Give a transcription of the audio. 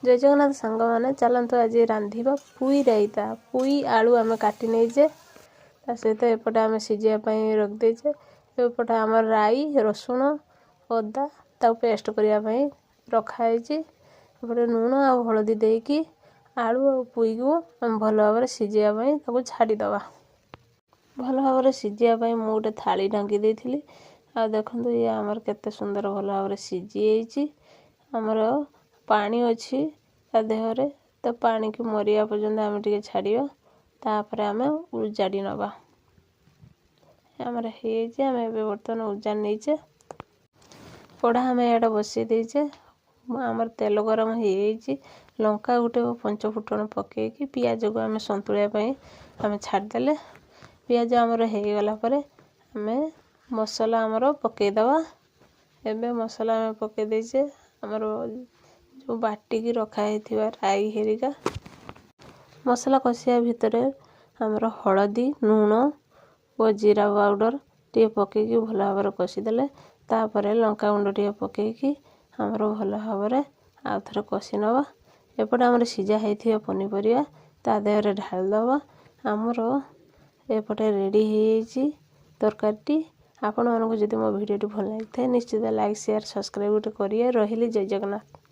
जय जगन्नाथ सांग मैंने चलतु आज रांधिबा पुई रायता पुई आलू आम काटी नहींचे सहित एपटे आम सिझापी रखिदेचे एपटे आम राई रसुण अदा पेस्ट करने रखाई एपटे लुण आ हलदी देकी आलू और पुई को आम भल भाव सिझापी छाड़ीद भल भाव सिझापी मुझे गोटे थाली ढांकी देती आ देखो ये आमर केते सुंदर भल भाव सिझी आमर पानी अच्छी देहरे तो पानी की मरिया पर्यंत आम टे छाड़ा तापर आम उजाड़ी नवा आमर आम बर्तमान उजाड़ नहींचे कड़ा आम इे बसई देचे आमर तेल गरम हो लंका गोटे पंच फुटण पकईकि पियाज को आम संतुलिया आम छाड़देले पियाज आमर हो गला आम मसला आमर पकईदवा एबे मसला आम पकई देचे आमर जो बाटिकी रखाई राई हेरिका मसला कषिया भितर आमर हलदी लुण और जीरा पाउडर टे पकईकि भल भाव कषिदेले तापर लंका गुंड टे पकईकि आमर भल भाव आउ थे कषि नवा एपटे आमर सिझा होता पनीपरिया ता देहरे ढालदवा आमर एपटे रेडी हो तरकारी आपण मानक जदि मो भिडियो भल लगी निश्चित लाइक शेयर सब्सक्राइब करिए रही जय जगन्नाथ।